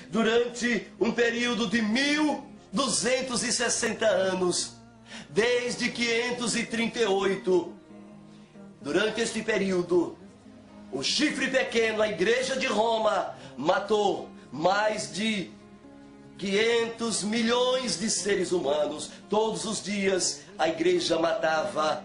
durante um período de 1260 anos, desde 538. Durante este período, o chifre pequeno, a Igreja de Roma, matou mais de 500 milhões de seres humanos. Todos os dias a Igreja matava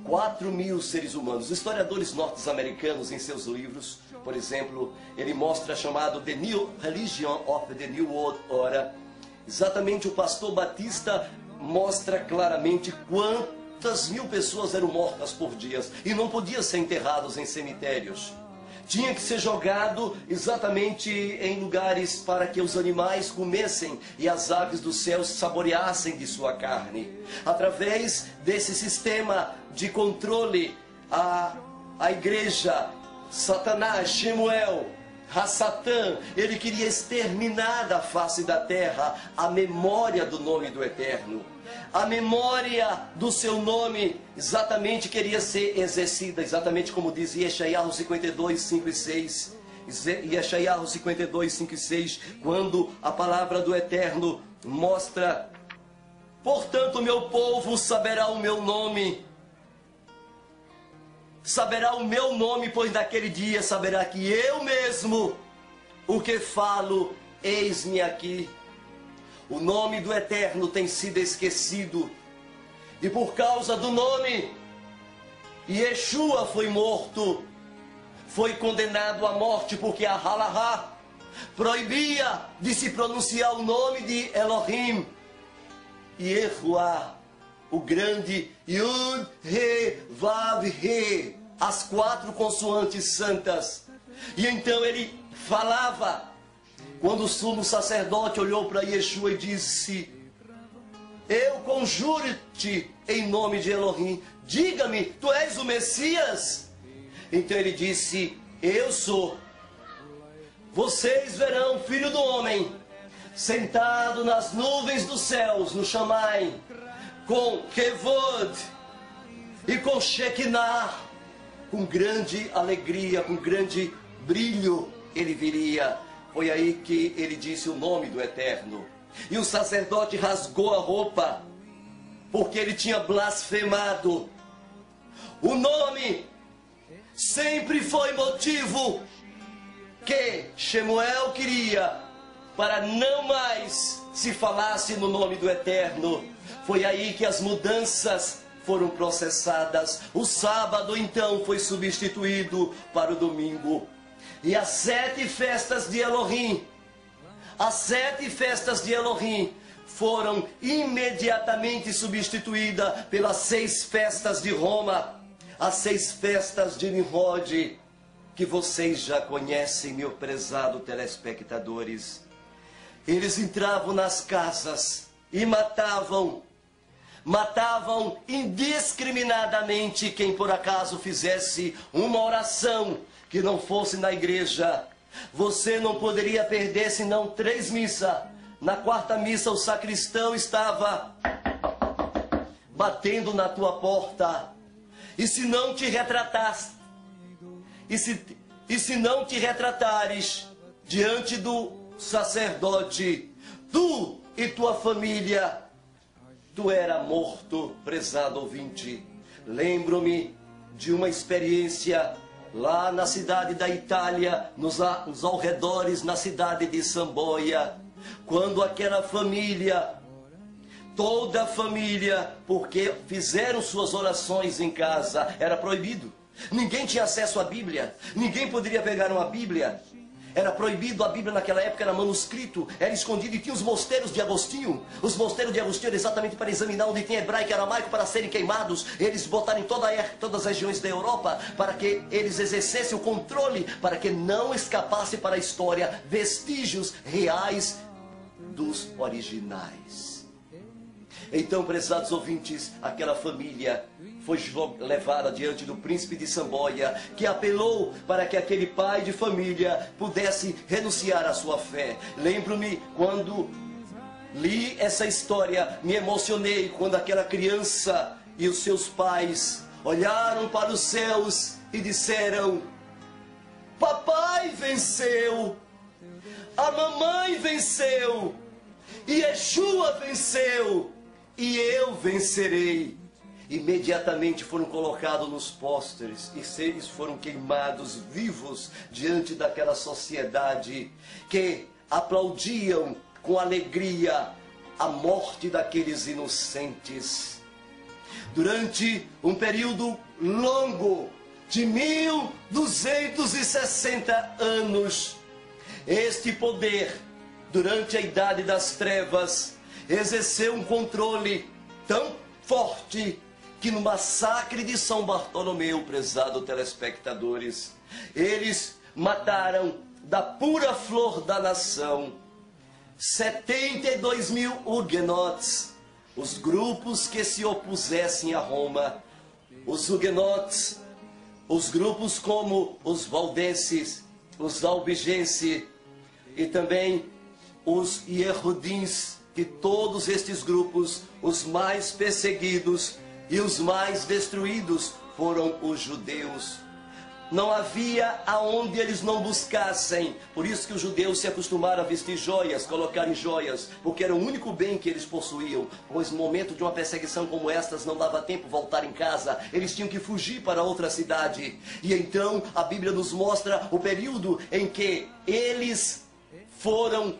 4.000 seres humanos. Historiadores norte-americanos, em seus livros, por exemplo, ele mostra chamado The New Religion of the New World Order. Exatamente, o pastor Batista mostra claramente quantas mil pessoas eram mortas por dia e não podiam ser enterrados em cemitérios. Tinha que ser jogado exatamente em lugares para que os animais comessem e as aves do céu saboreassem de sua carne. Através desse sistema de controle, a igreja, Satanás, Shemuel, Satã, ele queria exterminar da face da terra a memória do nome do Eterno. A memória do seu nome exatamente queria ser exercida, exatamente como diz Yeshayahu 52, 5 e 6. Yeshayahu 52, 5 e 6, quando a palavra do Eterno mostra: portanto, meu povo saberá o meu nome. Saberá o meu nome, pois naquele dia saberá que eu mesmo, o que falo, eis-me aqui. O nome do Eterno tem sido esquecido, e por causa do nome, Yeshua foi morto, foi condenado à morte, porque a Halahá proibia de se pronunciar o nome de Elohim, Yehuá, o grande Yud, He, Vav, He, as 4 consoantes santas. E então ele falava, quando o sumo sacerdote olhou para Yeshua e disse: eu conjuro-te em nome de Elohim, diga-me, tu és o Messias? Então ele disse: eu sou. Vocês verão o Filho do Homem sentado nas nuvens dos céus, no Shamai, com Kevod e com Shekinah, com grande alegria, com grande brilho ele viria. Foi aí que ele disse o nome do Eterno. E o sacerdote rasgou a roupa, porque ele tinha blasfemado. O nome sempre foi motivo que Shemuel queria, para não mais se falasse no nome do Eterno. Foi aí que as mudanças foram processadas. O sábado então foi substituído para o domingo. E as 7 festas de Elohim, as 7 festas de Elohim foram imediatamente substituídas pelas 6 festas de Roma, as 6 festas de Nimrod, que vocês já conhecem, meu prezado telespectadores. Eles entravam nas casas e matavam indiscriminadamente quem por acaso fizesse uma oração que não fosse na igreja. Você não poderia perder senão 3 missas. Na 4ª missa o sacristão estava batendo na tua porta. E se não te retratares, e se não te retratares diante do sacerdote, tu e tua família, tu era morto, prezado ouvinte. Lembro-me de uma experiência lá na cidade da Itália, nos arredores, na cidade de Samboia, quando aquela família, toda a família, porque fizeram suas orações em casa, era proibido. Ninguém tinha acesso à Bíblia, ninguém poderia pegar uma Bíblia. Era proibido, a Bíblia naquela época era manuscrito, era escondido, e tinha os mosteiros de Agostinho. Os mosteiros de Agostinho eram exatamente para examinar onde tinha hebraico e aramaico para serem queimados. Eles botaram em todas as regiões da Europa para que eles exercessem o controle, para que não escapasse para a história vestígios reais dos originais. Então, prezados ouvintes, aquela família foi levada diante do príncipe de Samboia, que apelou para que aquele pai de família pudesse renunciar à sua fé. Lembro-me quando li essa história, me emocionei quando aquela criança e os seus pais olharam para os céus e disseram: papai venceu. venceu, e Yeshua venceu, e eu vencerei. Imediatamente foram colocados nos pósteres e eles foram queimados vivos diante daquela sociedade que aplaudiam com alegria a morte daqueles inocentes. Durante um período longo de 1260 anos, este poder, durante a Idade das Trevas, exerceu um controle tão forte que no massacre de São Bartolomeu, prezado telespectadores, eles mataram da pura flor da nação 72 mil huguenotes, os grupos que se opusessem a Roma. Os huguenotes, os grupos como os valdenses, os albigenses e também os Yehudins, que todos estes grupos, os mais perseguidos e os mais destruídos foram os judeus. Não havia aonde eles não buscassem. Por isso que os judeus se acostumaram a vestir joias, colocarem joias, porque era o único bem que eles possuíam. Pois no momento de uma perseguição como estas, não dava tempo voltar em casa. Eles tinham que fugir para outra cidade. E então a Bíblia nos mostra o período em que eles foram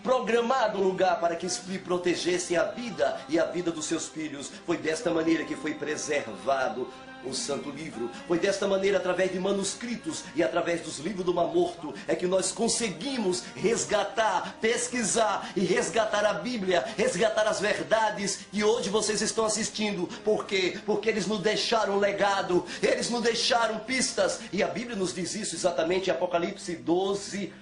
programado um lugar para que lhe protegessem a vida e a vida dos seus filhos. Foi desta maneira que foi preservado o Santo Livro. Foi desta maneira, através de manuscritos e através dos livros do Mar Morto, é que nós conseguimos resgatar, pesquisar e resgatar a Bíblia, resgatar as verdades que hoje vocês estão assistindo. Por quê? Porque eles nos deixaram um legado, eles nos deixaram pistas, e a Bíblia nos diz isso exatamente em Apocalipse 12,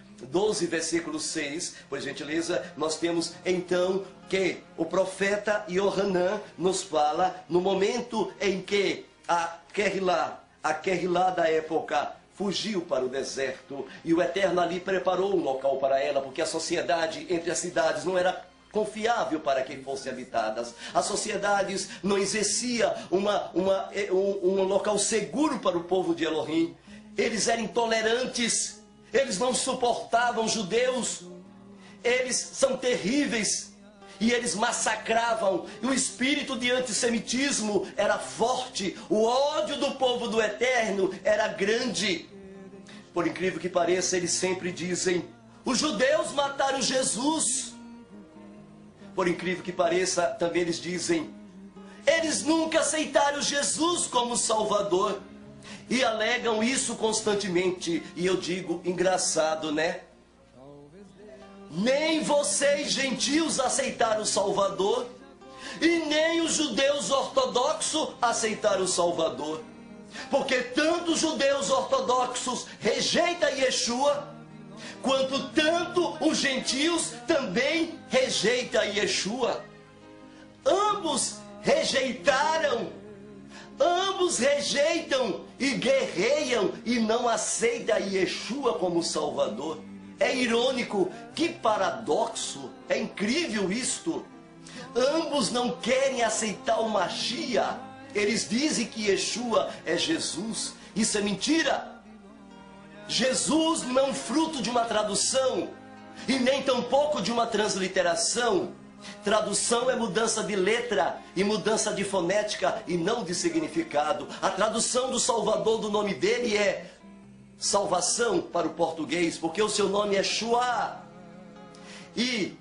versículo 6, por gentileza. Nós temos então que o profeta Yohanan nos fala no momento em que a Querrilá da época fugiu para o deserto, e o Eterno ali preparou um local para ela, porque a sociedade entre as cidades não era confiável para que fossem habitadas. As sociedades não exercia um local seguro para o povo de Elohim. Eles eram intolerantes. Eles não suportavam judeus, eles são terríveis, e eles massacravam, e o espírito de antissemitismo era forte, o ódio do povo do Eterno era grande. Por incrível que pareça, eles sempre dizem: os judeus mataram Jesus. Por incrível que pareça, também eles dizem: eles nunca aceitaram Jesus como Salvador. E alegam isso constantemente. E eu digo, engraçado, né? Nem vocês, gentios, aceitaram o Salvador, e nem os judeus ortodoxos aceitaram o Salvador. Porque tanto os judeus ortodoxos rejeitam Yeshua, quanto tanto os gentios também rejeitam Yeshua. Ambos rejeitaram. Ambos rejeitam e guerreiam e não aceitam Yeshua como Salvador. É irônico, que paradoxo, é incrível isto. Ambos não querem aceitar o Mashiach. Eles dizem que Yeshua é Jesus. Isso é mentira. Jesus não é fruto de uma tradução e nem tampouco de uma transliteração. Tradução é mudança de letra e mudança de fonética e não de significado. A tradução do Salvador do nome dele é salvação para o português, porque o seu nome é Shua. E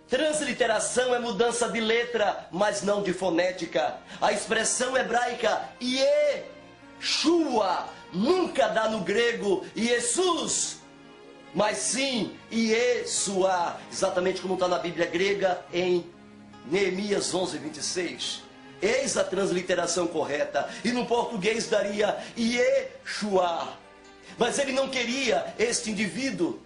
transliteração é mudança de letra, mas não de fonética. A expressão hebraica Yeshua nunca dá no grego Jesus, mas sim Yeshua, exatamente como está na Bíblia grega em Neemias 11, 26. Eis a transliteração correta, e no português daria Yeshua. Mas ele não queria este indivíduo,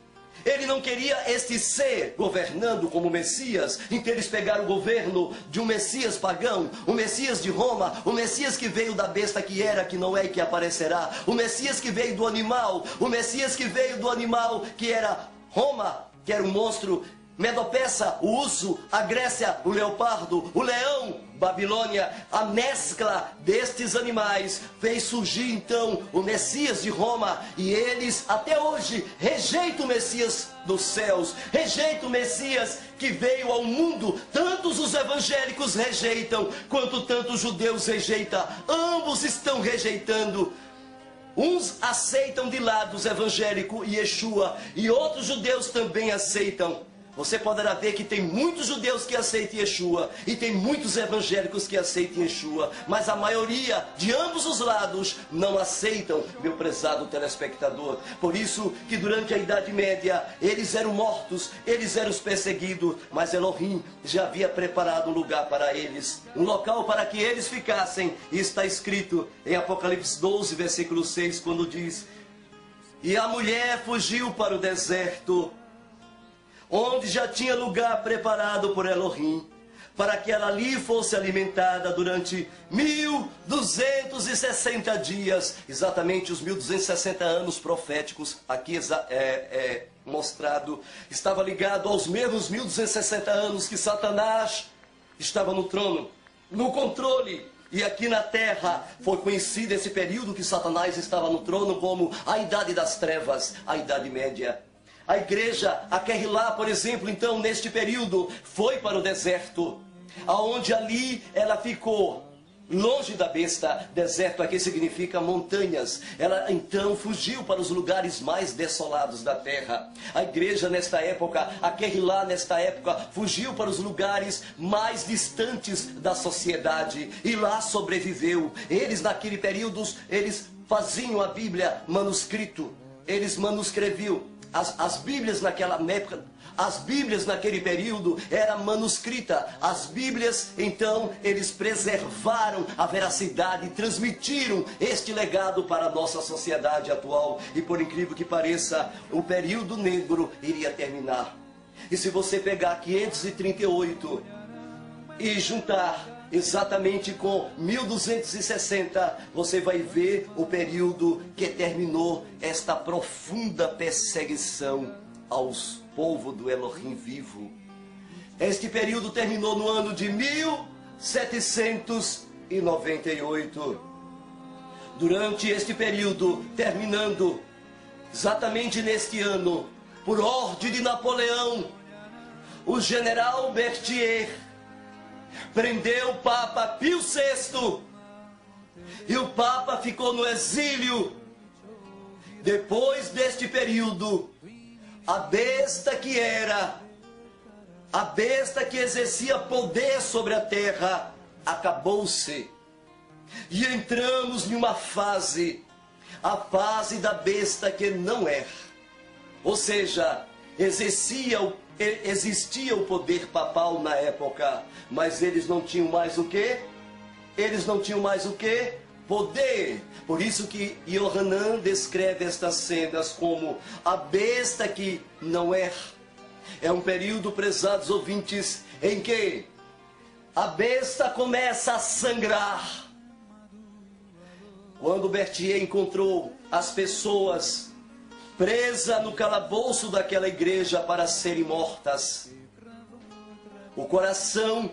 ele não queria este ser governando como Messias. Então eles pegaram o governo de um Messias pagão, o Messias de Roma, o Messias que veio da besta que era, que não é e que aparecerá, o Messias que veio do animal, o Messias que veio do animal que era Roma, que era um monstro, Medo-Persa, o urso, a Grécia, o leopardo, o leão, Babilônia, a mescla destes animais fez surgir então o Messias de Roma, e eles até hoje rejeitam o Messias dos céus, rejeitam o Messias que veio ao mundo. Tantos os evangélicos rejeitam, quanto tantos os judeus rejeitam. Ambos estão rejeitando. Uns aceitam de lado os evangélicos e Yeshua, e outros judeus também aceitam. Você poderá ver que tem muitos judeus que aceitam Yeshua e tem muitos evangélicos que aceitam Yeshua, mas a maioria de ambos os lados não aceitam, meu prezado telespectador. Por isso que durante a Idade Média eles eram mortos, eles eram os perseguidos, mas Elohim já havia preparado um lugar para eles, um local para que eles ficassem. E está escrito em Apocalipse 12, versículo 6, quando diz: e a mulher fugiu para o deserto, onde já tinha lugar preparado por Elohim, para que ela ali fosse alimentada durante 1260 dias, exatamente os 1260 anos proféticos, aqui mostrado, estava ligado aos mesmos 1260 anos que Satanás estava no trono, no controle. E aqui na terra foi conhecido esse período que Satanás estava no trono como a Idade das Trevas, a Idade Média. A igreja, a Kehillah, por exemplo, então, neste período, foi para o deserto, aonde ali ela ficou, longe da besta. Deserto aqui significa montanhas. Ela então fugiu para os lugares mais desolados da terra. A igreja nesta época, a Kehillah nesta época, fugiu para os lugares mais distantes da sociedade, e lá sobreviveu. Eles naquele período, eles faziam a Bíblia manuscrito, eles manuscreviam. As Bíblias naquela época, as Bíblias naquele período eram manuscritas. As Bíblias, então, eles preservaram a veracidade e transmitiram este legado para a nossa sociedade atual. E por incrível que pareça, o período negro iria terminar. E se você pegar 538 e juntar exatamente com 1260, você vai ver o período que terminou esta profunda perseguição aos povos do Elohim vivo. Este período terminou no ano de 1798. Durante este período, terminando exatamente neste ano, por ordem de Napoleão, o general Berthier prendeu o Papa Pio VI, e o Papa ficou no exílio. Depois deste período, a besta que era, a besta que exercia poder sobre a terra, acabou-se. E entramos em uma fase, a fase da besta que não é. Ou seja, existia o poder papal na época, mas eles não tinham mais o quê? Eles não tinham mais o quê? Poder. Por isso que Yohanan descreve estas cenas como a besta que não é. É um período, prezados ouvintes, em que a besta começa a sangrar. Quando Berthier encontrou as pessoas presa no calabouço daquela igreja para serem mortas, o coração